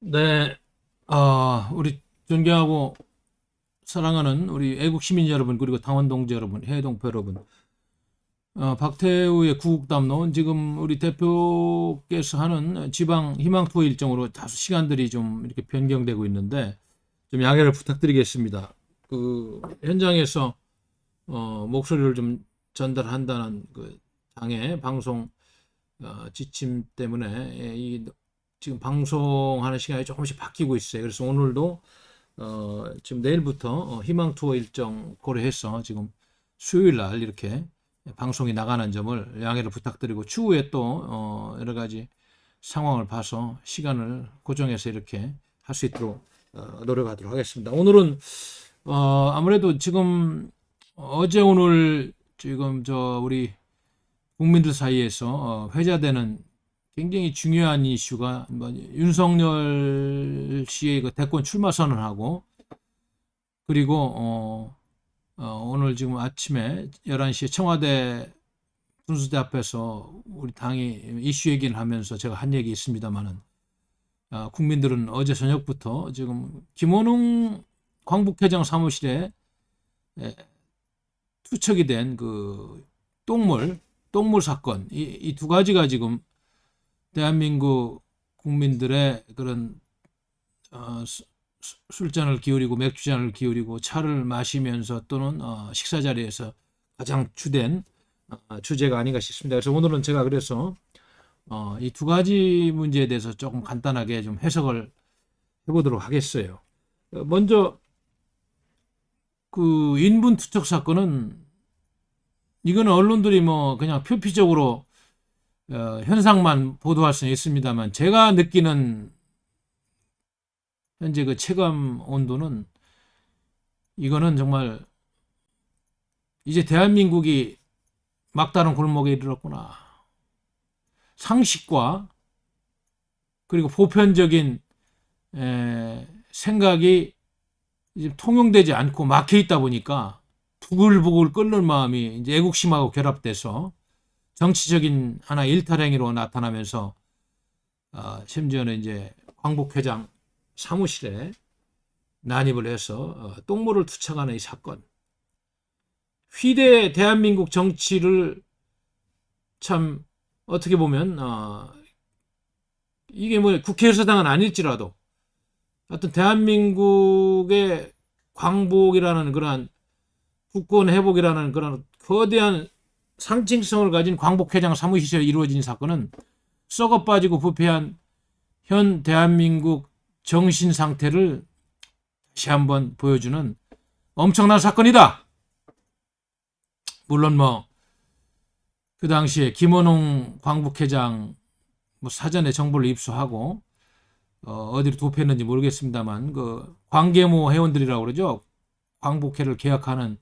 네, 우리 존경하고 사랑하는 우리 애국 시민 여러분, 그리고 당원 동지 여러분, 해외 동포 여러분, 박태우의 구국담론, 지금 우리 대표께서 하는 지방 희망 투어 일정으로 다소 시간들이 좀 이렇게 변경되고 있는데, 좀 양해를 부탁드리겠습니다. 그 현장에서 목소리를 좀 전달한다는 그 당의 방송 지침 때문에 지금 방송하는 시간이 조금씩 바뀌고 있어요. 그래서 오늘도 지금 내일부터 희망 투어 일정 고려해서 지금 수요일 날 이렇게 방송이 나가는 점을 양해를 부탁드리고, 추후에 또 여러 가지 상황을 봐서 시간을 고정해서 이렇게 할 수 있도록 노력하도록 하겠습니다. 오늘은 아무래도 지금 어제 오늘 지금 우리 국민들 사이에서 회자되는 굉장히 중요한 이슈가 뭐 윤석열 씨의 그 대권 출마 선언하고, 그리고 오늘 지금 아침에 11시에 청와대 분수대 앞에서 우리 당이 이슈 얘기를 하면서 제가 한 얘기 있습니다만은, 국민들은 어제 저녁부터 지금 김원웅 광북회장 사무실에 투척이 된 그 똥물 사건, 이 두 가지가 지금 대한민국 국민들의 그런 술잔을 기울이고 맥주잔을 기울이고 차를 마시면서 또는 식사 자리에서 가장 주된 주제가 아닌가 싶습니다. 그래서 오늘은 제가 그래서 이 두 가지 문제에 대해서 조금 간단하게 좀 해석을 해보도록 하겠어요. 먼저 그 인분 투척 사건은, 이거는 언론들이 뭐 그냥 표피적으로 현상만 보도할 수는 있습니다만, 제가 느끼는 현재 그 체감 온도는, 이거는 정말 이제 대한민국이 막다른 골목에 이르렀구나. 상식과 그리고 보편적인 생각이 이제 통용되지 않고 막혀 있다 보니까 부글부글 끓는 마음이 이제 애국심하고 결합돼서 정치적인 하나의 일탈행위로 나타나면서 심지어는 이제 광복회장 사무실에 난입을 해서 똥물을 투척하는 이 사건, 휘대 대한민국 정치를 참 어떻게 보면 이게 뭐 국회의사당은 아닐지라도 어떤 대한민국의 광복이라는 그러한 국권 회복이라는 그런 거대한 상징성을 가진 광복회장 사무실에 이루어진 사건은 썩어 빠지고 부패한 현 대한민국 정신 상태를 다시 한번 보여주는 엄청난 사건이다. 물론 뭐 그 당시에 김원웅 광복회장 뭐 사전에 정보를 입수하고 어디로 도피했는지 모르겠습니다만, 그 광계모 회원들이라고 그러죠. 광복회를 개혁하는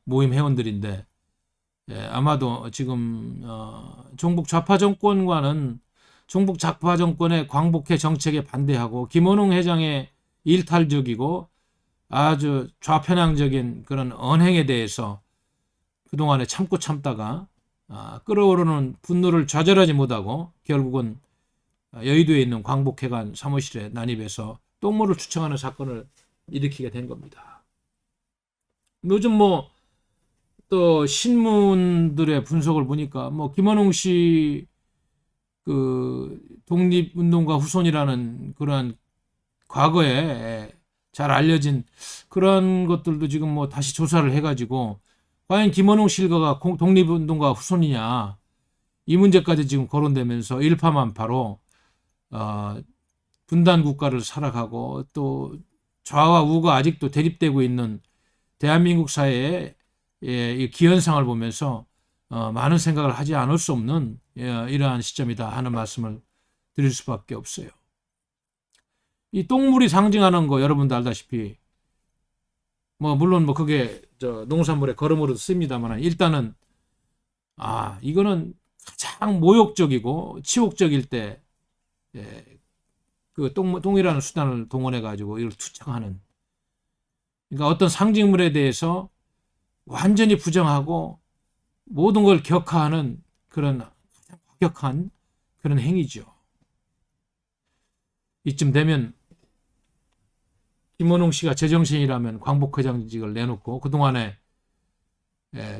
모임 회원들인데, 아마도 지금 종북 좌파 정권과는, 종북 좌파 정권의 광복회 정책에 반대하고 김원웅 회장의 일탈적이고 아주 좌편향적인 그런 언행에 대해서 그동안에 참고 참다가 끓어오르는 분노를 좌절하지 못하고 결국은 여의도에 있는 광복회관 사무실에 난입해서 똥물을 추청하는 사건을 일으키게 된 겁니다. 요즘 뭐 또 신문들의 분석을 보니까 뭐 김원웅 씨 그 독립운동가 후손이라는 그러한 과거에 잘 알려진 그런 것들도 지금 뭐 다시 조사를 해가지고, 과연 김원웅 씨 일가가 독립운동가 후손이냐, 이 문제까지 지금 거론되면서 일파만파로 분단 국가를 살아가고 또 좌와 우가 아직도 대립되고 있는 대한민국 사회의 이 기현상을 보면서 많은 생각을 하지 않을 수 없는 이러한 시점이다 하는 말씀을 드릴 수밖에 없어요. 이 똥물이 상징하는 거 여러분도 알다시피, 뭐 물론 뭐 그게 농산물의 거름으로도 씁니다만, 일단은 이거는 가장 모욕적이고 치욕적일 때 그 똥이라는 수단을 동원해 가지고 이걸 투척하는, 그러니까 어떤 상징물에 대해서 완전히 부정하고 모든 걸 격하하는 그런 과격한 그런 행위죠. 이쯤 되면 김원웅 씨가 제정신이라면 광복회장직을 내놓고 그동안에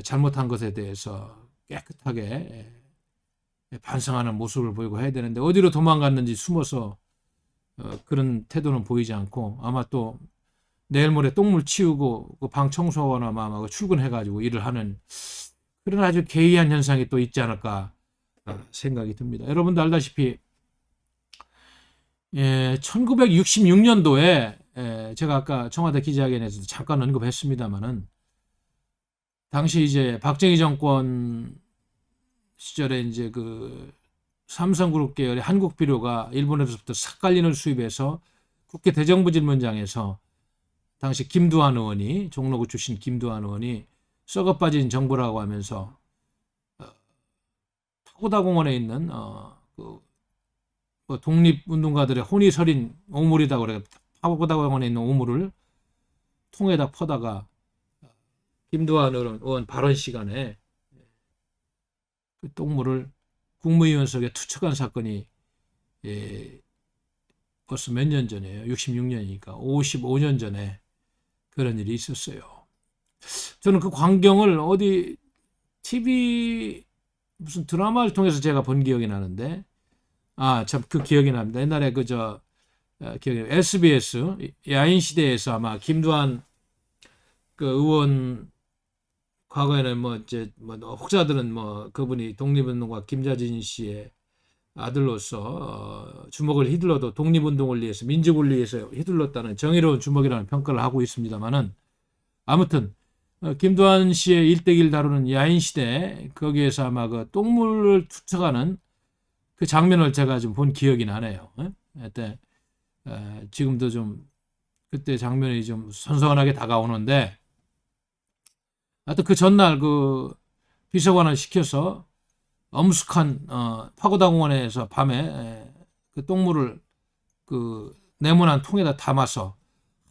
잘못한 것에 대해서 깨끗하게 반성하는 모습을 보이고 해야 되는데 어디로 도망갔는지 숨어서 그런 태도는 보이지 않고 아마 또 내일 모레 똥물 치우고 그 방 청소하거나 아마 출근해가지고 일을 하는 그런 아주 괴이한 현상이 또 있지 않을까 생각이 듭니다. 여러분도 알다시피 1966년도에 제가 아까 청와대 기자회견에서도 잠깐 언급했습니다만은 당시 이제 박정희 정권 시절에 이제 그 삼성그룹 계열의 한국비료가 일본에서부터 삭갈린을 수입해서 국회 대정부질문장에서 당시 김두한 의원이 종로구 출신 김두한 의원이 썩어빠진 정부라고 하면서 파고다공원에 있는 그 독립운동가들의 혼이 서린 오물이다 그래 파고다공원에 있는 오물을 통에다 퍼다가 김두한 의원 발언 시간에 그 똥물을 국무위원석에 투척한 사건이 벌써 몇 년 전이에요. 66년이니까 55년 전에 그런 일이 있었어요. 저는 그 광경을 어디 TV 무슨 드라마를 통해서 제가 본 기억이 나는데 참 그 기억이 납니다. 옛날에 기억이 SBS 야인시대에서 아마 김두한 그 의원 과거에는 혹자들은 그분이 독립운동가 김자진 씨의 아들로서 주먹을 휘둘러도 독립운동을 위해서 민족을 위해서 휘둘렀다는 정의로운 주먹이라는 평가를 하고 있습니다만은 아무튼 김두한 씨의 일대기를 다루는 야인시대 거기에서 아마 그 똥물을 투척하는 그 장면을 제가 좀 본 기억이 나네요. 그때 지금도 좀 그때 장면이 좀 선선하게 다가오는데 하여튼 그 전날 그 비서관을 시켜서 엄숙한 파고다공원에서 밤에 그 똥물을 그 네모난 통에다 담아서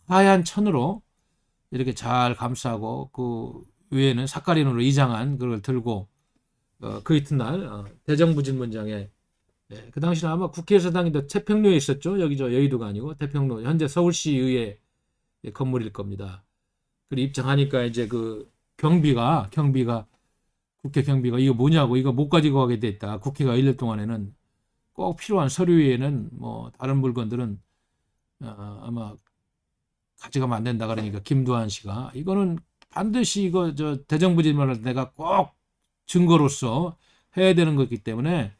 하얀 천으로 이렇게 잘 감싸고 그 위에는 삭가린으로 이장한 그걸 들고 그 이튿날 대정부질문장에 그 당시는 아마 국회에서 당기던 태평로에 있었죠. 여기 여의도가 아니고 태평로 현재 서울시의회 건물일 겁니다. 그리고 입장하니까 이제 그 경비가 국회 경비가 이거 뭐냐고 이거 못 가지고 가게 됐다. 국회가 열릴 동안에는 꼭 필요한 서류 외에는 다른 물건들은 아마 가져가면 안 된다 그러니까 김두한 씨가 이거는 반드시 이거 대정부질문을 내가 꼭 증거로서 해야 되는 거기 때문에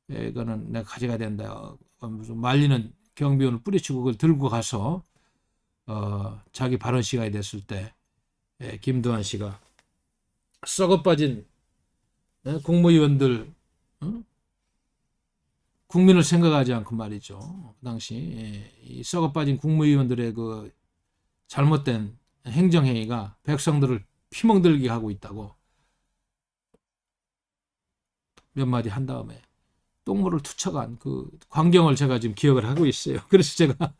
이거는 내가 가져가야 된다. 무슨 말리는 경비원을 뿌리치고 그걸 들고 가서 자기 발언 시간이 됐을 때 김두한 씨가 썩어빠진 국무위원들 국민을 생각하지 않고 말이죠. 그 당시 이 썩어빠진 국무위원들의 그 잘못된 행정행위가 백성들을 피멍들게 하고 있다고 몇 마디 한 다음에 똥물을 투척한 그 광경을 제가 지금 기억을 하고 있어요. 그래서 제가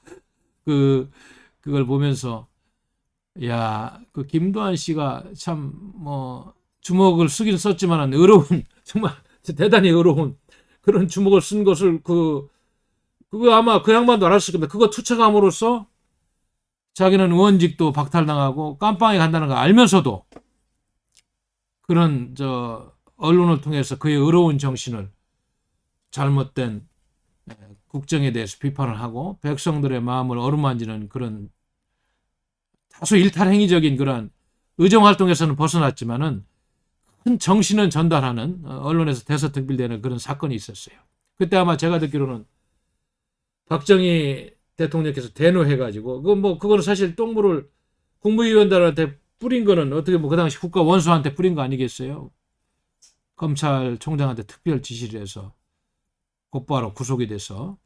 그걸 보면서 그 김두한 씨가 참 주먹을 쓰긴 썼지만 의로운 정말 대단히 의로운 그런 주먹을 쓴 것을 그거 아마 그 양반도 알았을 겁니다. 그거 투척함으로써 자기는 의원직도 박탈당하고 깜빵에 간다는 거 알면서도 그런 언론을 통해서 그의 의로운 정신을 잘못된 국정에 대해서 비판을 하고 백성들의 마음을 어루만지는 그런 다소 일탈행위적인 그런 의정활동에서는 벗어났지만은 큰 정신은 전달하는 언론에서 대서특필되는 그런 사건이 있었어요. 그때 아마 제가 듣기로는 박정희 대통령께서 대노해가지고 그거는 사실 똥물을 국무위원들한테 뿌린 거는 어떻게 그 당시 국가 원수한테 뿌린 거 아니겠어요? 검찰총장한테 특별 지시를 해서 곧바로 구속이 돼서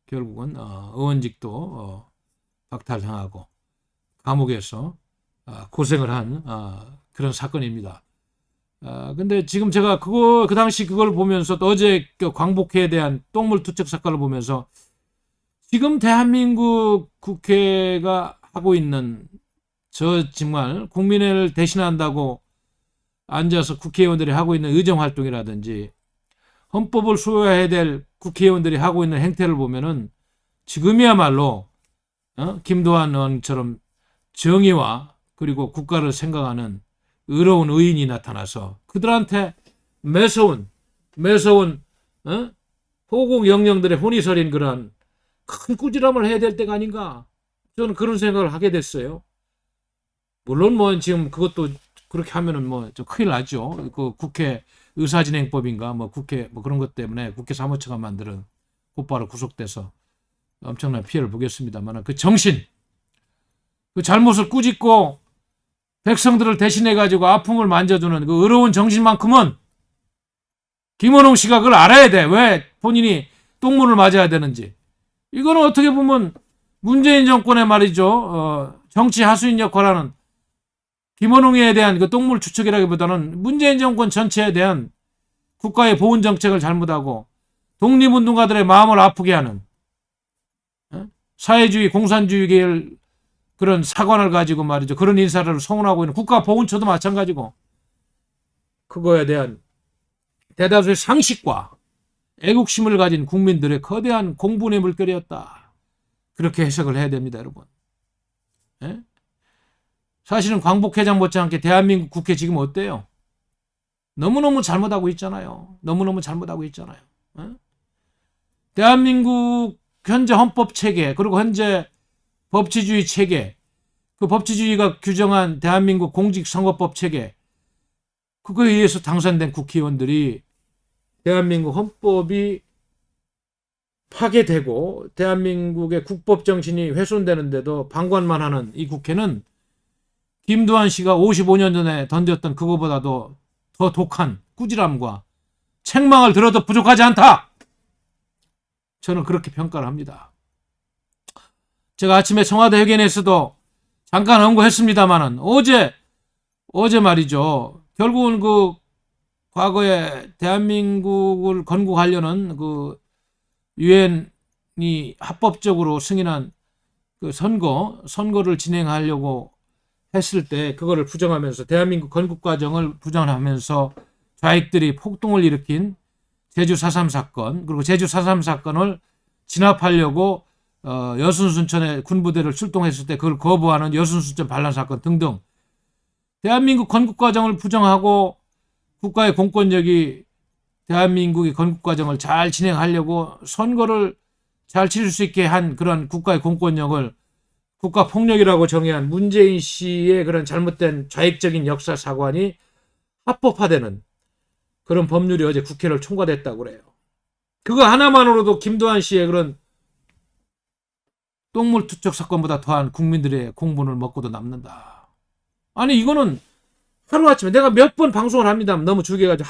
결국은 의원직도 박탈당하고 감옥에서 고생을 한 그런 사건입니다. 근데 지금 제가 그 당시 그걸 보면서 또 어제 그 광복회에 대한 똥물 투척 사건을 보면서 지금 대한민국 국회가 하고 있는 정말 국민을 대신한다고 앉아서 국회의원들이 하고 있는 의정활동이라든지 헌법을 수호해야 될 국회의원들이 하고 있는 행태를 보면은 지금이야말로 김도한 의원처럼 정의와 그리고 국가를 생각하는 의로운 의인이 나타나서 그들한테 매서운 호국 영령들의 혼이 서린 그런 큰 꾸지람을 해야 될 때가 아닌가. 저는 그런 생각을 하게 됐어요. 물론 뭐 지금 그것도 그렇게 하면은 뭐 좀 큰일 나죠. 그 국회 의사진행법인가 뭐 국회 뭐 그런 것 때문에 국회 사무처가 만드는 곧바로 구속돼서 엄청난 피해를 보겠습니다만 그 정신, 그 잘못을 꾸짖고 백성들을 대신해 가지고 아픔을 만져주는 그 의로운 정신만큼은 김원웅 씨가 그걸 알아야 돼. 왜 본인이 똥문을 맞아야 되는지. 이거는 어떻게 보면 문재인 정권의 말이죠. 정치 하수인 역할하는 김원웅에 대한 그 똥물 추측이라기보다는 문재인 정권 전체에 대한 국가의 보훈 정책을 잘못하고 독립운동가들의 마음을 아프게 하는 사회주의 공산주의계열 그런 사관을 가지고 말이죠. 그런 인사를 송원하고 있는 국가보훈처도 마찬가지고 그거에 대한 대다수의 상식과 애국심을 가진 국민들의 거대한 공분의 물결이었다. 그렇게 해석을 해야 됩니다, 여러분. 예? 사실은 광복회장 못지않게 대한민국 국회 지금 어때요? 너무너무 잘못하고 있잖아요. 너무너무 잘못하고 있잖아요. 예? 대한민국 현재 헌법 체계 그리고 현재 법치주의 체계, 그 법치주의가 규정한 대한민국 공직선거법 체계, 그거에 의해서 당선된 국회의원들이 대한민국 헌법이 파괴되고 대한민국의 국법 정신이 훼손되는데도 방관만 하는 이 국회는 김두한 씨가 55년 전에 던졌던 그거보다도 더 독한 꾸지람과 책망을 들어도 부족하지 않다. 저는 그렇게 평가를 합니다. 제가 아침에 청와대 회견에서도 잠깐 언급했습니다만은 어제 말이죠. 결국은 그 과거에 대한민국을 건국하려는 그 유엔이 합법적으로 승인한 그 선거를 진행하려고 했을 때 그거를 부정하면서 대한민국 건국 과정을 부정하면서 좌익들이 폭동을 일으킨 제주 4.3 사건 그리고 제주 4.3 사건을 진압하려고 여순순천에 군부대를 출동했을 때 그걸 거부하는 여순순천 반란 사건 등등 대한민국 건국 과정을 부정하고 국가의 공권력이 대한민국의 건국 과정을 잘 진행하려고 선거를 잘 치를 수 있게 한 그런 국가의 공권력을 국가폭력이라고 정의한 문재인 씨의 그런 잘못된 좌익적인 역사 사관이 합법화되는 그런 법률이 어제 국회를 통과됐다고 그래요. 그거 하나만으로도 김두한 씨의 그런 똥물 투척 사건보다 더한 국민들의 공분을 먹고도 남는다. 아니 이거는 하루아침에 내가 몇 번 방송을 합니다. 너무 죽여가지고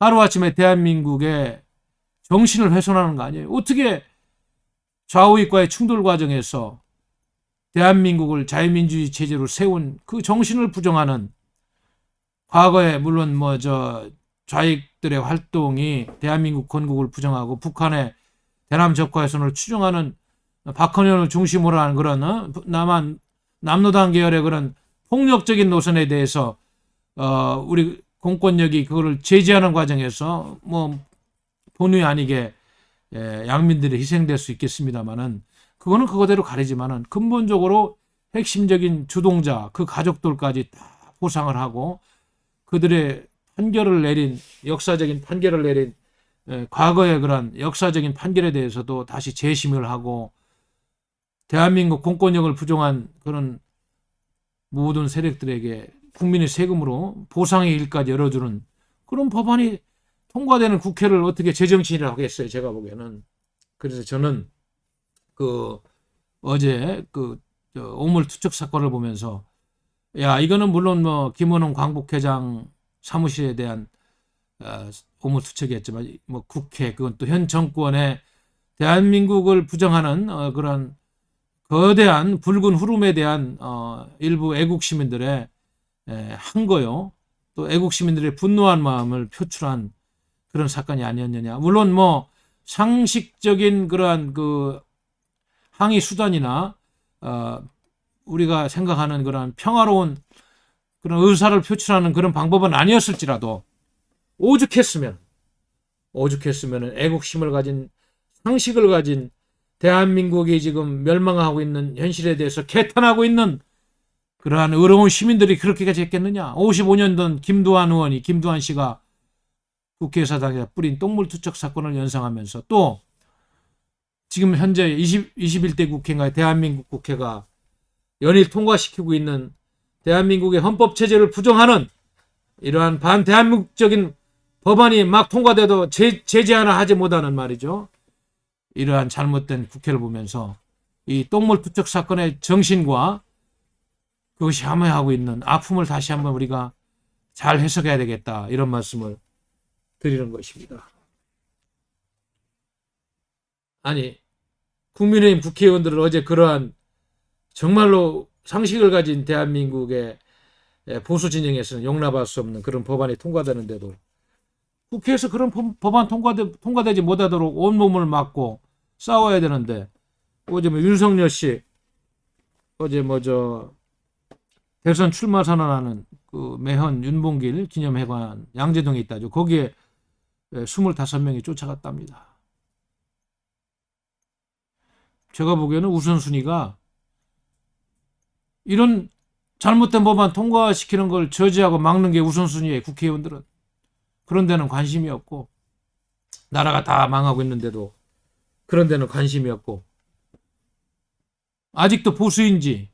하루아침에 대한민국의 정신을 훼손하는 거 아니에요. 어떻게 좌우익과의 충돌 과정에서 대한민국을 자유민주주의 체제로 세운 그 정신을 부정하는 과거에 물론 좌익들의 활동이 대한민국 건국을 부정하고 북한의 대남 적화 훼손을 추종하는 박헌현을 중심으로 하는 그런 남노당 계열의 그런 폭력적인 노선에 대해서 우리 공권력이 그거를 제지하는 과정에서 본의 아니게 양민들이 희생될 수 있겠습니다만은 그거는 그거대로 가리지만은 근본적으로 핵심적인 주동자 그 가족들까지 다 보상을 하고 그들의 역사적인 판결을 내린 과거의 그런 역사적인 판결에 대해서도 다시 재심을 하고 대한민국 공권력을 부정한 그런 모든 세력들에게 국민의 세금으로 보상의 길까지 열어주는 그런 법안이 통과되는 국회를 어떻게 제정신이라고 하겠어요, 제가 보기에는. 그래서 저는 어제 오물 투척 사건을 보면서 이거는 물론 김원웅 광복회장 사무실에 대한 오물 투척이었지만 국회 그건 또 현 정권의 대한민국을 부정하는 그런 거대한 붉은 흐름에 대한 일부 애국 시민들의 한거요. 또 애국 시민들의 분노한 마음을 표출한 그런 사건이 아니었느냐. 물론 상식적인 그러한 그 항의 수단이나 우리가 생각하는 그런 평화로운 그런 의사를 표출하는 그런 방법은 아니었을지라도 오죽했으면 애국심을 가진 상식을 가진 대한민국이 지금 멸망하고 있는 현실에 대해서 개탄하고 있는 그러한 의로운 시민들이 그렇게까지 했겠느냐. 55년 전 김두한 씨가 국회의사당에 뿌린 똥물 투척 사건을 연상하면서 또 지금 현재 21대 국회인가 대한민국 국회가 연일 통과시키고 있는 대한민국의 헌법체제를 부정하는 이러한 반대한민국적인 법안이 막 통과돼도 제재 하나 하지 못하는 말이죠. 이러한 잘못된 국회를 보면서 이 똥물 투척 사건의 정신과 그것이 함해하고 있는 아픔을 다시 한번 우리가 잘 해석해야 되겠다. 이런 말씀을 드리는 것입니다. 아니, 국민의힘 국회의원들은 어제 그러한 정말로 상식을 가진 대한민국의 보수 진영에서는 용납할 수 없는 그런 법안이 통과되는데도 국회에서 그런 법안 통과되지 못하도록 온몸을 맞고 싸워야 되는데 어제 윤석열 씨 어제 대선 출마 선언하는 그 매헌 윤봉길 기념회관 양재동에 있다죠. 거기에 25명이 쫓아갔답니다. 제가 보기에는 우선순위가 이런 잘못된 법안 통과시키는 걸 저지하고 막는 게 우선순위예요. 국회의원들은. 그런 데는 관심이 없고 나라가 다 망하고 있는데도 그런 데는 관심이 없고 아직도 보수인지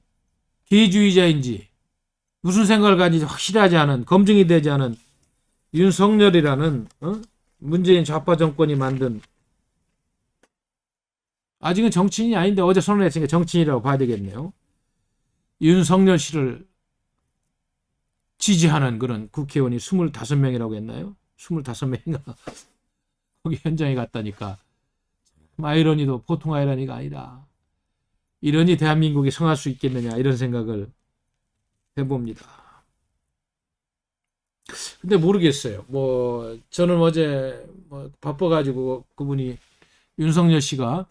기회주의자인지 무슨 생각을 가지는지 확실하지 않은 검증이 되지 않은 윤석열이라는 문재인 좌파 정권이 만든 아직은 정치인이 아닌데 어제 선언했으니까 정치인이라고 봐야 되겠네요. 윤석열 씨를 지지하는 그런 국회의원이 25명이라고 했나요? 25명인가? 거기 현장에 갔다니까. 아이러니도 보통 아이러니가 아니라 이러니 대한민국이 성할 수 있겠느냐 이런 생각을 해봅니다. 근데 모르겠어요. 저는 어제 바빠가지고 그분이 윤석열 씨가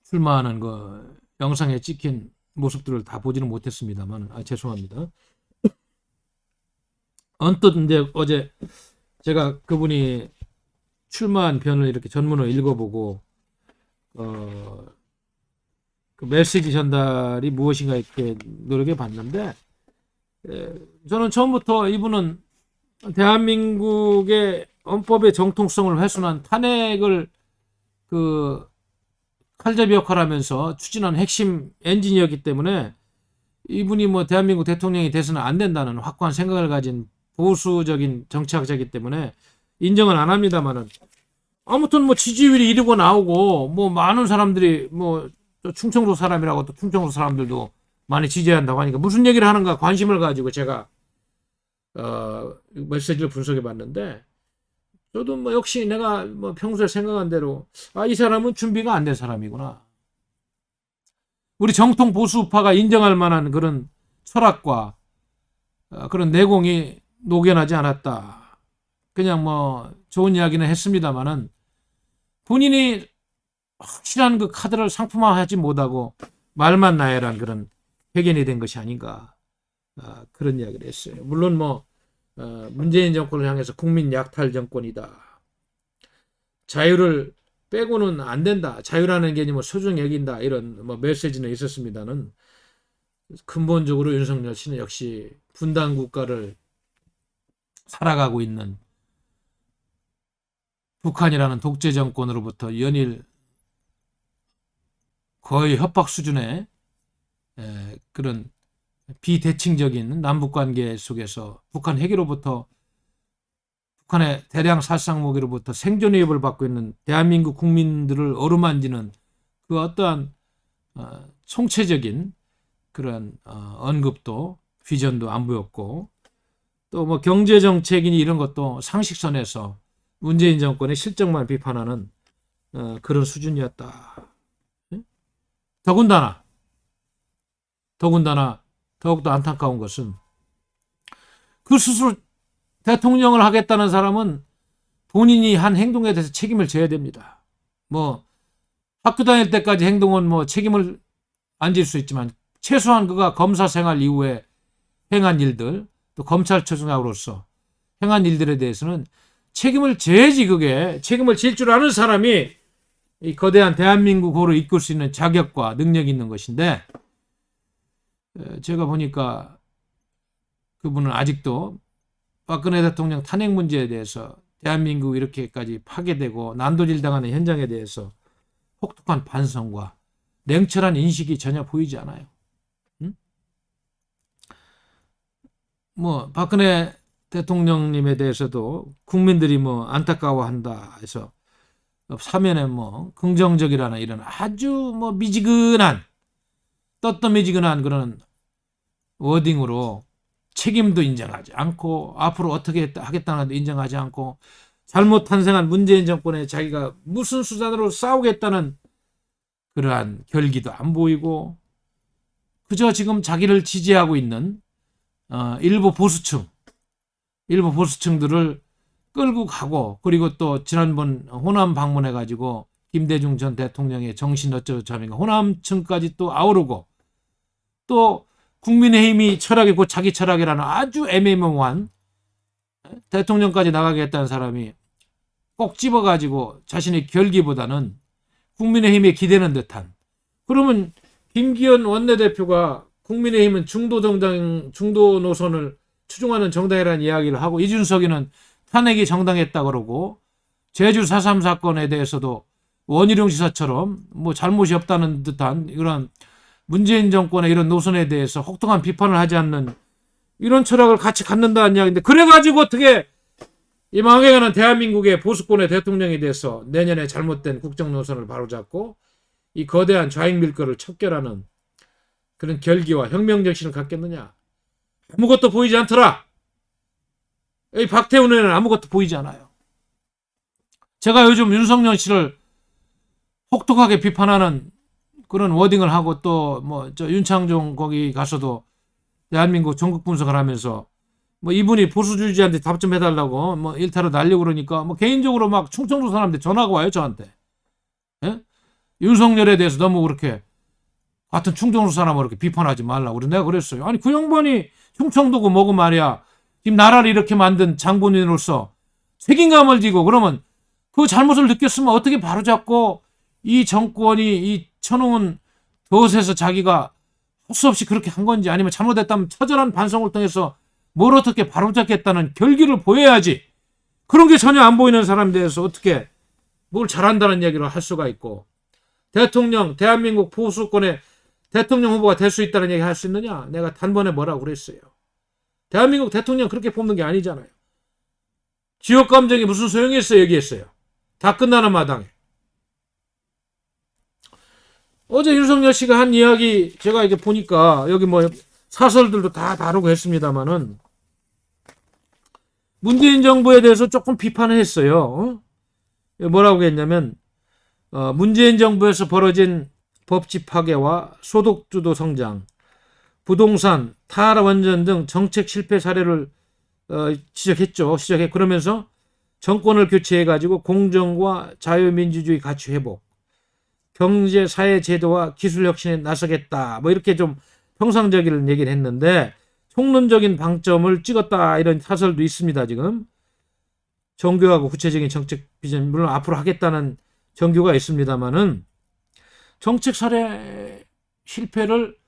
출마하는 그 영상에 찍힌 모습들을 다 보지는 못했습니다만 죄송합니다. 언뜻 근데 어제 제가 그분이 출마한 편을 이렇게 전문을 읽어보고 그 메시지 전달이 무엇인가 이렇게 노력해 봤는데 저는 처음부터 이분은 대한민국의 헌법의 정통성을 훼손한 탄핵을 그 칼잡이 역할을 하면서 추진한 핵심 엔지니어이기 때문에 이분이 대한민국 대통령이 돼서는 안 된다는 확고한 생각을 가진 보수적인 정치학자이기 때문에 인정은 안 합니다만은 아무튼 지지율이 이르고 나오고 많은 사람들이 충청도 사람이라고 또 충청도 사람들도 많이 지지한다고 하니까 무슨 얘기를 하는가 관심을 가지고 제가 메시지를 분석해 봤는데 저도 역시 내가 평소에 생각한 대로 이 사람은 준비가 안 된 사람이구나. 우리 정통 보수파가 인정할 만한 그런 철학과 그런 내공이 녹여나지 않았다. 그냥 좋은 이야기는 했습니다만은 본인이 확실한 그 카드를 상품화하지 못하고 말만 나열한 그런 회견이 된 것이 아닌가 그런 이야기를 했어요. 물론 문재인 정권을 향해서 국민 약탈 정권이다. 자유를 빼고는 안 된다. 자유라는 개념을 소중히 여긴다. 이런 메시지는 있었습니다는 근본적으로 윤석열 씨는 역시 분단 국가를 살아가고 있는 북한이라는 독재 정권으로부터 연일 거의 협박 수준의 그런 비대칭적인 남북관계 속에서 북한 핵으로부터 북한의 대량 살상 무기로부터 생존 위협을 받고 있는 대한민국 국민들을 어루만지는 그 어떠한 총체적인 그런 언급도 비전도 안 보였고 또 경제정책이니 이런 것도 상식선에서 문재인 정권의 실정만 비판하는 그런 수준이었다. 더군다나 더욱더 안타까운 것은 그 스스로 대통령을 하겠다는 사람은 본인이 한 행동에 대해서 책임을 져야 됩니다. 학교 다닐 때까지 행동은 책임을 안 질 수 있지만 최소한 그가 검사 생활 이후에 행한 일들 또 검찰총장으로서 행한 일들에 대해서는 책임을 져야지. 그게 책임을 질 줄 아는 사람이 이 거대한 대한민국으로 이끌 수 있는 자격과 능력이 있는 것인데, 제가 보니까 그분은 아직도 박근혜 대통령 탄핵 문제에 대해서 대한민국 이렇게까지 파괴되고 난도질당하는 현장에 대해서 혹독한 반성과 냉철한 인식이 전혀 보이지 않아요. 응? 뭐 박근혜 대통령님에 대해서도 국민들이 뭐 안타까워한다 해서 사면에 뭐 긍정적이라는 이런 아주 뭐 미지근한 떳떳미지근한 그런 워딩으로 책임도 인정하지 않고 앞으로 어떻게 하겠다는 것도 인정하지 않고 잘못 탄생한 문재인 정권에 자기가 무슨 수단으로 싸우겠다는 그러한 결기도 안 보이고 그저 지금 자기를 지지하고 있는 일부 보수층들을 끌고 가고 그리고 또 지난번 호남 방문해 가지고 김대중 전 대통령의 정신 어쩌고저쩌고 호남층까지 또 아우르고 또 국민의힘이 철학이 곧 자기 철학이라는 아주 애매모호한 대통령까지 나가겠다는 사람이 꼭 집어가지고 자신의 결기보다는 국민의힘에 기대는 듯한 그러면 김기현 원내대표가 국민의힘은 중도 노선을 추종하는 정당이라는 이야기를 하고 이준석이는 탄핵이 정당했다 그러고 제주 4.3 사건에 대해서도 원희룡 지사처럼 뭐 잘못이 없다는 듯한 이런 문재인 정권의 이런 노선에 대해서 혹독한 비판을 하지 않는 이런 철학을 같이 갖는다는 이야기인데 그래가지고 어떻게 이 망해가는 대한민국의 보수권의 대통령에 대해서 내년에 잘못된 국정 노선을 바로잡고 이 거대한 좌익 밀거를 척결하는 그런 결기와 혁명정신을 갖겠느냐. 아무것도 보이지 않더라. 이 박태훈에는 아무것도 보이지 않아요. 제가 요즘 윤석열 씨를 혹독하게 비판하는 그런 워딩을 하고 또 뭐 저 윤창종 거기 가서도 대한민국 전국 분석을 하면서 뭐 이분이 보수주의자한테 답 좀 해달라고 뭐 일타로 날려고 그러니까 뭐 개인적으로 막 충청도 사람들 전화가 와요 저한테. 예? 윤석열에 대해서 너무 그렇게 같은 충청도 사람을 이렇게 비판하지 말라. 우리 내가 그랬어요. 아니 그 양반이 충청도고 뭐고 말이야. 지금 나라를 이렇게 만든 장본인으로서 책임감을 지고 그러면 그 잘못을 느꼈으면 어떻게 바로잡고 이 정권이 이 쳐놓은 덫에서 자기가 할 수 없이 그렇게 한 건지 아니면 잘못했다면 처절한 반성을 통해서 뭘 어떻게 바로잡겠다는 결기를 보여야지. 그런 게 전혀 안 보이는 사람에 대해서 어떻게 뭘 잘한다는 얘기를 할 수가 있고 대통령 대한민국 보수권의 대통령 후보가 될 수 있다는 얘기 할 수 있느냐. 내가 단번에 뭐라고 그랬어요. 대한민국 대통령 그렇게 뽑는 게 아니잖아요. 지역 감정이 무슨 소용이 있어요. 얘기했어요. 다 끝나는 마당에. 어제 윤석열 씨가 한 이야기 제가 이렇게 보니까 여기 뭐 사설들도 다 다루고 했습니다만은 문재인 정부에 대해서 조금 비판을 했어요. 뭐라고 했냐면 문재인 정부에서 벌어진 법치 파괴와 소득주도 성장, 부동산, 탈원전 등 정책 실패 사례를 지적했죠. 그러면서 정권을 교체해가지고 공정과 자유민주주의 가치 회복, 경제, 사회 제도와 기술 혁신에 나서겠다. 뭐 이렇게 좀 평상적인 얘기를 했는데 총론적인 방점을 찍었다. 이런 사설도 있습니다. 지금 정교하고 구체적인 정책 비전 물론 앞으로 하겠다는 정교가 있습니다만은 정책 사례 실패를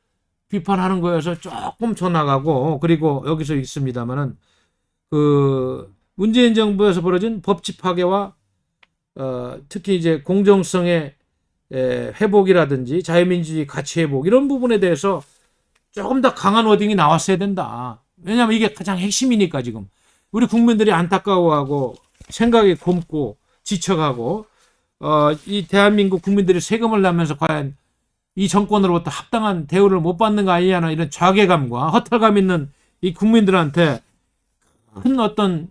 비판하는 거여서 조금 더 나가고 그리고 여기서 있습니다만은 그 문재인 정부에서 벌어진 법치 파괴와 특히 이제 공정성의 회복이라든지 자유민주주의 가치 회복 이런 부분에 대해서 조금 더 강한 워딩이 나왔어야 된다. 왜냐하면 이게 가장 핵심이니까 지금 우리 국민들이 안타까워하고 생각이 곪고 지쳐가고 이 대한민국 국민들이 세금을 내면서 과연 이 정권으로부터 합당한 대우를 못 받는 거 아니냐는 이런 좌괴감과 허탈감 있는 이 국민들한테 큰 어떤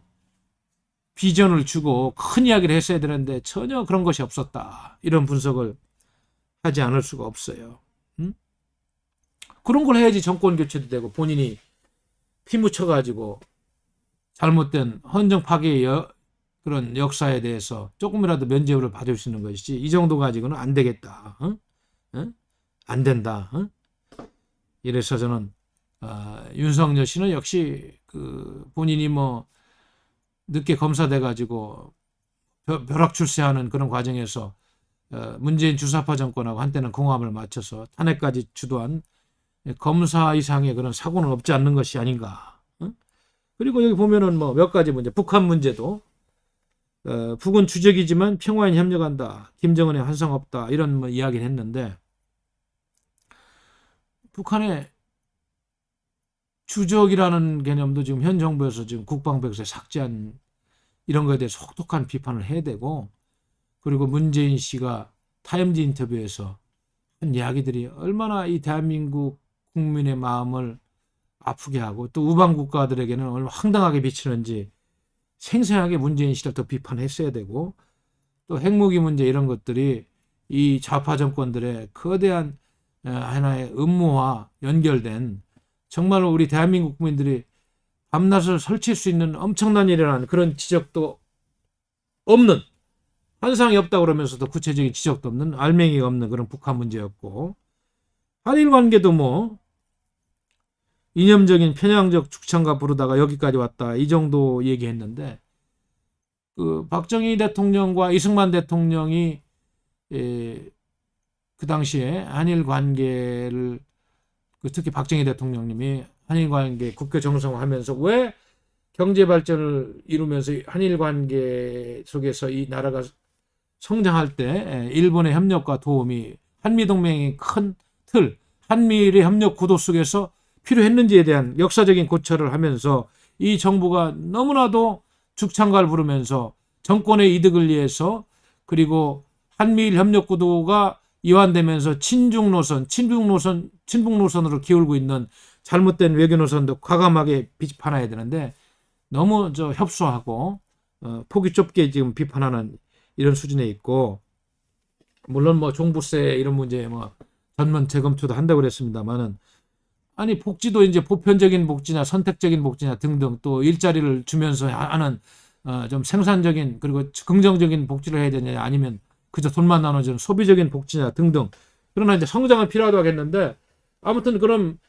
비전을 주고 큰 이야기를 했어야 되는데 전혀 그런 것이 없었다. 이런 분석을 하지 않을 수가 없어요. 그런 걸 해야지 정권 교체도 되고 본인이 피 묻혀가지고 잘못된 헌정 파괴의 그런 역사에 대해서 조금이라도 면죄부를 받을 수 있는 것이지 이 정도 가지고는 안 되겠다. 안 된다. 이래서 저는 윤석열 씨는 역시 그 본인이 뭐 늦게 검사돼 가지고 벼락 출세하는 그런 과정에서 문재인 주사파 정권하고 한때는 궁합을 맞춰서 탄핵까지 주도한 검사 이상의 그런 사고는 없지 않는 것이 아닌가. 그리고 여기 보면은 뭐 몇 가지 문제, 북한 문제도 북은 주적이지만 평화에 협력한다. 김정은의 환상 없다. 이런 뭐 이야기를 했는데 북한의 주적이라는 개념도 지금 현 정부에서 지금 국방부에서 삭제한 이런 거에 대해서 혹독한 비판을 해야 되고, 그리고 문재인 씨가 타임지 인터뷰에서 한 이야기들이 얼마나 이 대한민국 국민의 마음을 아프게 하고 또 우방 국가들에게는 얼마나 황당하게 미치는지 생생하게 문재인 씨를 더 비판했어야 되고, 또 핵무기 문제 이런 것들이 이 좌파 정권들의 거대한 하나의 음모와 연결된, 정말로 우리 대한민국 국민들이 밤낮을 설칠 수 있는 엄청난 일이라는 그런 지적도 없는, 환상이 없다고 그러면서도 구체적인 지적도 없는, 알맹이가 없는 그런 북한 문제였고, 한일 관계도 뭐 이념적인 편향적 죽창가 부르다가 여기까지 왔다 이 정도 얘기했는데, 그 박정희 대통령과 이승만 대통령이 그 당시에 한일 관계를, 특히 박정희 대통령님이 한일 관계 국교 정상화하면서 왜 경제 발전을 이루면서 한일 관계 속에서 이 나라가 성장할 때 일본의 협력과 도움이 한미 동맹의 큰 틀, 한미일의 협력 구도 속에서 필요했는지에 대한 역사적인 고찰을 하면서 이 정부가 너무나도 죽창가를 부르면서 정권의 이득을 위해서, 그리고 한미일 협력 구도가 이완되면서 친북 노선으로 기울고 있는 잘못된 외교 노선도 과감하게 비판해야 되는데, 너무 협소하고 폭이 좁게 지금 비판하는 이런 수준에 있고, 물론 뭐 종부세 이런 문제에 뭐 전면 재검토도 한다고 그랬습니다만은, 아니 복지도 이제 보편적인 복지나 선택적인 복지나 등등, 또 일자리를 주면서 하는 좀 생산적인 그리고 긍정적인 복지를 해야 되냐, 아니면 그저 돈만 나눠주는 소비적인 복지냐 등등. 그러나 이제 성장은 필요하다고 하겠는데, 아무튼 그럼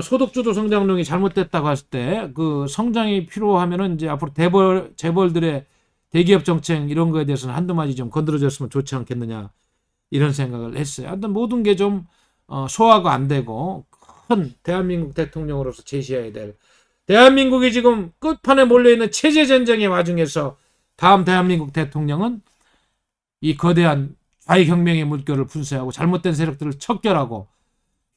소득주도 성장론이 잘못됐다고 했을 때 그 성장이 필요하면은 이제 앞으로 재벌들의 대기업 정책 이런 거에 대해서는 한두 마디 좀 건드려줬으면 좋지 않겠느냐, 이런 생각을 했어요. 하여튼 모든 게 좀 소화가 안 되고, 큰 대한민국 대통령으로서 제시해야 될, 대한민국이 지금 끝판에 몰려있는 체제전쟁의 와중에서 다음 대한민국 대통령은 이 거대한 좌익혁명의 물결을 분쇄하고 잘못된 세력들을 척결하고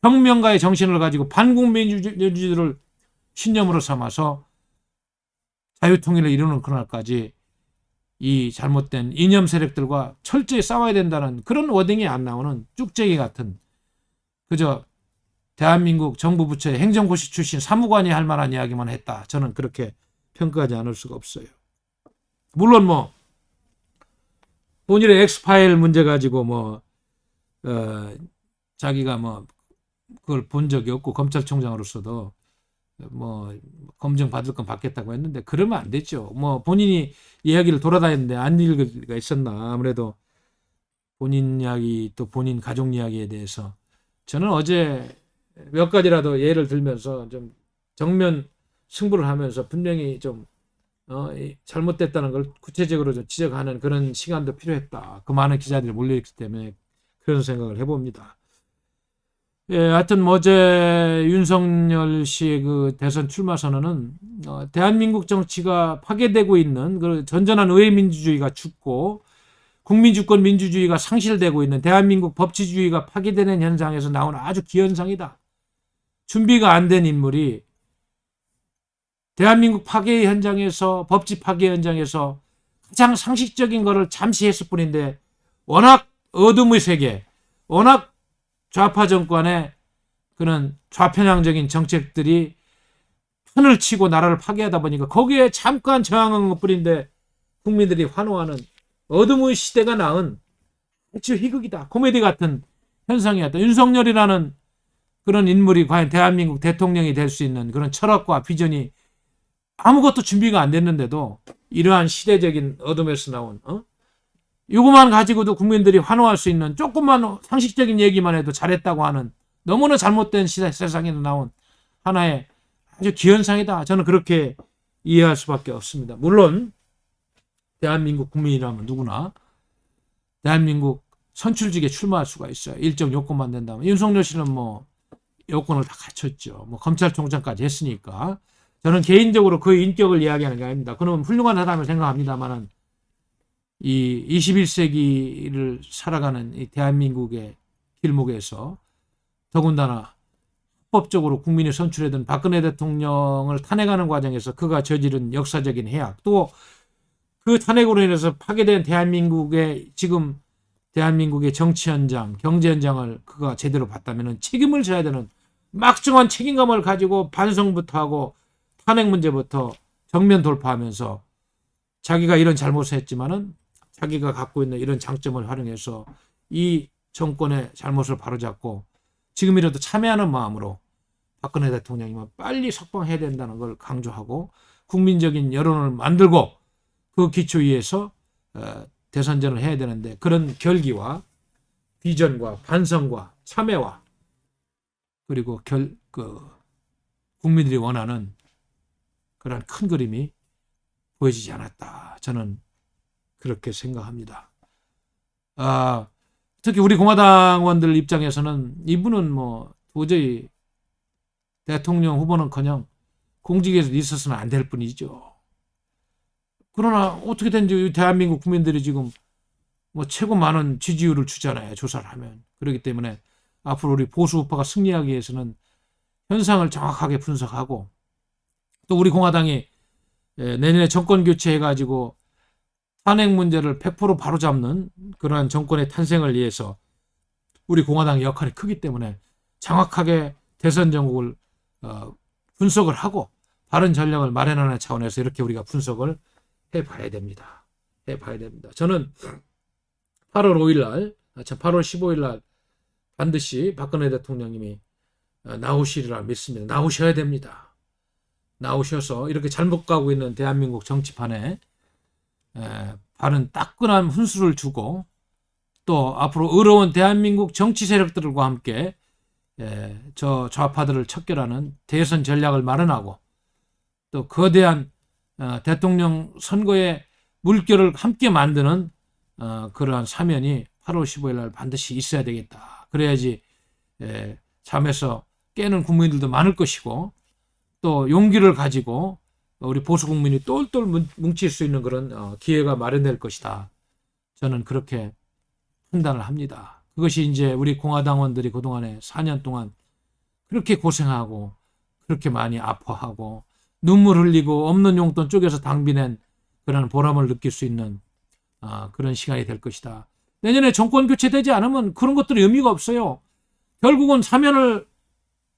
혁명가의 정신을 가지고 반국민주주의를 신념으로 삼아서 자유통일을 이루는 그날까지 이 잘못된 이념 세력들과 철저히 싸워야 된다는 그런 워딩이 안 나오는 쭉쟁이 같은, 그저 대한민국 정부 부처의 행정고시 출신 사무관이 할 만한 이야기만 했다, 저는 그렇게 평가하지 않을 수가 없어요. 물론 뭐 본인의 엑스파일 문제 가지고 자기가 그걸 본 적이 없고 검찰총장으로서도 검증 받을 건 받겠다고 했는데, 그러면 안 되죠. 본인이 이야기를 돌아다녔는데 안 읽을 리가 있었나. 아무래도 본인 이야기 또 본인 가족 이야기에 대해서 저는 어제 몇 가지라도 예를 들면서 좀 정면 승부를 하면서 분명히 좀 잘못됐다는 걸 구체적으로 좀 지적하는 그런 시간도 필요했다. 그 많은 기자들이 몰려있기 때문에 그런 생각을 해봅니다. 예, 하여튼 어제 윤석열 씨의 그 대선 출마 선언은 대한민국 정치가 파괴되고 있는 그 전전한 의회민주주의가 죽고 국민주권 민주주의가 상실되고 있는 대한민국 법치주의가 파괴되는 현상에서 나온 아주 기현상이다. 준비가 안 된 인물이 대한민국 파괴 현장에서, 법치 파괴 현장에서 가장 상식적인 것을 잠시 했을 뿐인데, 워낙 어둠의 세계, 워낙 좌파 정권의 그런 좌편향적인 정책들이 편을 치고 나라를 파괴하다 보니까 거기에 잠깐 저항한 것뿐인데 국민들이 환호하는 어둠의 시대가 낳은 아주 희극이다, 코미디 같은 현상이었다. 윤석열이라는 그런 인물이 과연 대한민국 대통령이 될 수 있는 그런 철학과 비전이 아무것도 준비가 안 됐는데도 이러한 시대적인 어둠에서 나온 이거만 가지고도 국민들이 환호할 수 있는 조금만 상식적인 얘기만 해도 잘했다고 하는 너무나 잘못된 세상에서 나온 하나의 아주 기현상이다. 저는 그렇게 이해할 수밖에 없습니다. 물론 대한민국 국민이라면 누구나 대한민국 선출직에 출마할 수가 있어요. 일정 요건만 된다면. 윤석열 씨는 뭐 요건을 다 갖췄죠. 뭐 검찰총장까지 했으니까. 저는 개인적으로 그 인격을 이야기하는 게 아닙니다. 그는 훌륭한 사람을 생각합니다만은 이 21세기를 살아가는 이 대한민국의 길목에서 더군다나 합법적으로 국민이 선출해둔 박근혜 대통령을 탄핵하는 과정에서 그가 저지른 역사적인 해악, 또 그 탄핵으로 인해서 파괴된 대한민국의 지금 대한민국의 정치 현장, 경제 현장을 그가 제대로 봤다면 책임을 져야 되는 막중한 책임감을 가지고 반성부터 하고 탄핵 문제부터 정면 돌파하면서 자기가 이런 잘못을 했지만은 자기가 갖고 있는 이런 장점을 활용해서 이 정권의 잘못을 바로잡고 지금이라도 참여하는 마음으로 박근혜 대통령이면 빨리 석방해야 된다는 걸 강조하고 국민적인 여론을 만들고 그 기초 위에서 대선전을 해야 되는데 그런 결기와 비전과 반성과 참여와 그리고 국민들이 원하는 그런 큰 그림이 보여지지 않았다. 저는 그렇게 생각합니다. 특히 우리 공화당원들 입장에서는 이분은 뭐 도저히 대통령 후보는커녕 공직에서 있어서는 안 될 뿐이죠. 그러나 어떻게든지 대한민국 국민들이 지금 뭐 최고 많은 지지율을 주잖아요. 조사를 하면. 그렇기 때문에 앞으로 우리 보수 우파가 승리하기 위해서는 현상을 정확하게 분석하고 또 우리 공화당이 내년에 정권 교체해가지고 탄핵 문제를 100% 바로잡는 그러한 정권의 탄생을 위해서 우리 공화당의 역할이 크기 때문에 정확하게 대선 전국을 분석을 하고 바른 전략을 마련하는 차원에서 이렇게 우리가 분석을 해봐야 됩니다. 저는 8월 15일 날 반드시 박근혜 대통령님이 나오시리라 믿습니다. 나오셔야 됩니다. 나오셔서 이렇게 잘못 가고 있는 대한민국 정치판에 바른 따끈한 훈수를 주고 또 앞으로 의로운 대한민국 정치 세력들과 함께 저 좌파들을 척결하는 대선 전략을 마련하고 또 거대한 대통령 선거의 물결을 함께 만드는 그러한 사면이 8월 15일 날 반드시 있어야 되겠다. 그래야지 잠에서 깨는 국민들도 많을 것이고 또 용기를 가지고 우리 보수 국민이 똘똘 뭉칠 수 있는 그런 기회가 마련될 것이다. 저는 그렇게 판단을 합니다. 그것이 이제 우리 공화당원들이 그동안에 4년 동안 그렇게 고생하고 그렇게 많이 아파하고 눈물 흘리고 없는 용돈 쪼개서 당비낸 그런 보람을 느낄 수 있는 그런 시간이 될 것이다. 내년에 정권 교체되지 않으면 그런 것들이 의미가 없어요. 결국은 사면을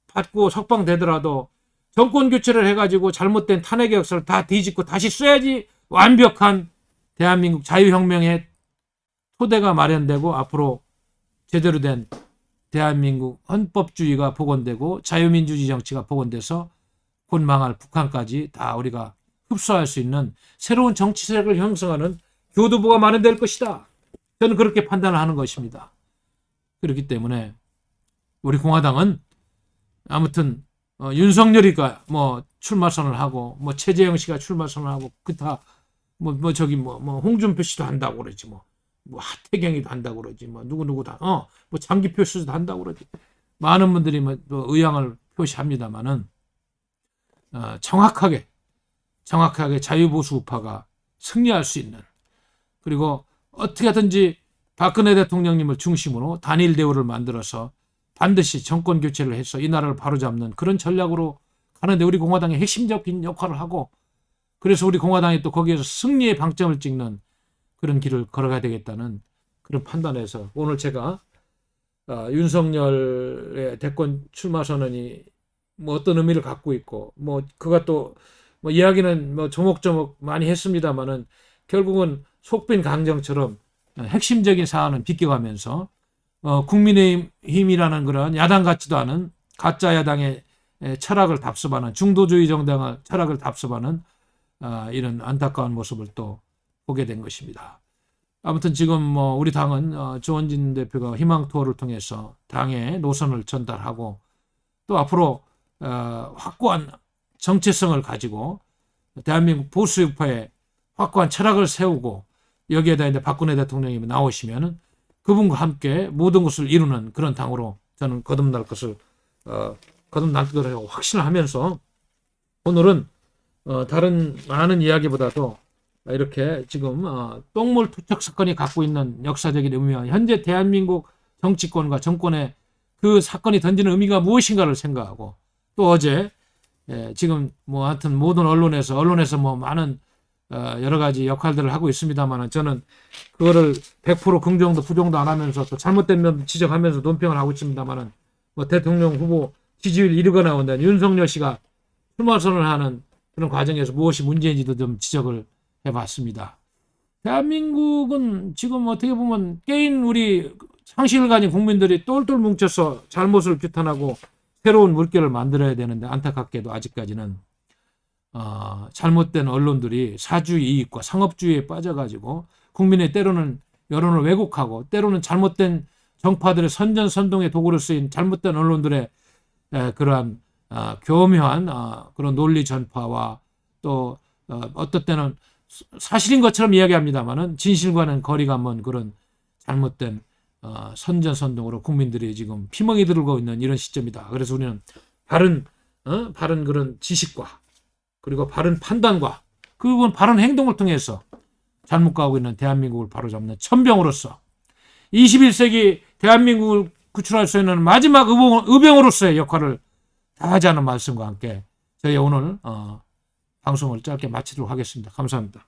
받고 석방되더라도 정권 교체를 해가지고 잘못된 탄핵의 역사를 다 뒤집고 다시 써야지 완벽한 대한민국 자유혁명의 토대가 마련되고 앞으로 제대로 된 대한민국 헌법주의가 복원되고 자유민주주의 정치가 복원돼서 곧 망할 북한까지 다 우리가 흡수할 수 있는 새로운 정치 세력을 형성하는 교두보가 마련될 것이다. 저는 그렇게 판단을 하는 것입니다. 그렇기 때문에 우리 공화당은 아무튼 윤석열이가 뭐 출마선을 하고 뭐 최재형 씨가 출마선을 하고 그다 뭐 홍준표 씨도 한다고 그러지 뭐 하태경이도 한다고 그러지 뭐 누구 다 뭐 장기표 씨도 한다고 그러지 많은 분들이 뭐 의향을 표시합니다만은 정확하게 자유보수 우파가 승리할 수 있는 그리고 어떻게 하든지 박근혜 대통령님을 중심으로 단일 대우를 만들어서 반드시 정권 교체를 해서 이 나라를 바로잡는 그런 전략으로 가는데 우리 공화당이 핵심적인 역할을 하고 그래서 우리 공화당이 또 거기에서 승리의 방점을 찍는 그런 길을 걸어가야 되겠다는 그런 판단에서 오늘 제가 윤석열의 대권 출마 선언이 뭐 어떤 의미를 갖고 있고 뭐 그가 또 뭐 이야기는 뭐 조목조목 많이 했습니다만은 결국은 속빈 강정처럼 핵심적인 사안은 비껴가면서 국민의힘이라는 그런 야당 같지도 않은 가짜 야당의 철학을 답습하는 중도주의 정당의 철학을 답습하는 이런 안타까운 모습을 또 보게 된 것입니다. 아무튼 지금 뭐 우리 당은 조원진 대표가 희망 투어를 통해서 당의 노선을 전달하고 또 앞으로 확고한 정체성을 가지고 대한민국 보수우파의 확고한 철학을 세우고 여기에다 이제 박근혜 대통령이 나오시면은 그분과 함께 모든 것을 이루는 그런 당으로 저는 거듭날 것을 확신을 하면서 오늘은 다른 많은 이야기보다도 이렇게 지금 똥물 투척 사건이 갖고 있는 역사적인 의미와 현재 대한민국 정치권과 정권의 그 사건이 던지는 의미가 무엇인가를 생각하고 또 어제 지금 뭐 하여튼 모든 언론에서 뭐 많은 여러 가지 역할들을 하고 있습니다만 저는 그거를 100% 긍정도 부정도 안 하면서 또 잘못된 면 지적하면서 논평을 하고 있습니다만 뭐 대통령 후보 지지율 1위가 나온다는 윤석열 씨가 출마 선언을 하는 그런 과정에서 무엇이 문제인지도 좀 지적을 해봤습니다. 대한민국은 지금 어떻게 보면 깨인 우리 상식을 가진 국민들이 똘똘 뭉쳐서 잘못을 규탄하고 새로운 물결을 만들어야 되는데 안타깝게도 아직까지는 잘못된 언론들이 사주의 이익과 상업주의에 빠져가지고 국민의 때로는 여론을 왜곡하고 때로는 잘못된 정파들의 선전선동의 도구로 쓰인 잘못된 언론들의 그러한 교묘한 그런 논리 전파와 또 어떤 때는 사실인 것처럼 이야기합니다만은 진실과는 거리가 먼 그런 잘못된 선전선동으로 국민들이 지금 피멍이 들고 있는 이런 시점이다. 그래서 우리는 바른 그런 지식과 그리고 바른 판단과 그리고 바른 행동을 통해서 잘못 가고 있는 대한민국을 바로잡는 천병으로서 21세기 대한민국을 구출할 수 있는 마지막 의병으로서의 역할을 다하자는 말씀과 함께 저희 오늘 방송을 짧게 마치도록 하겠습니다. 감사합니다.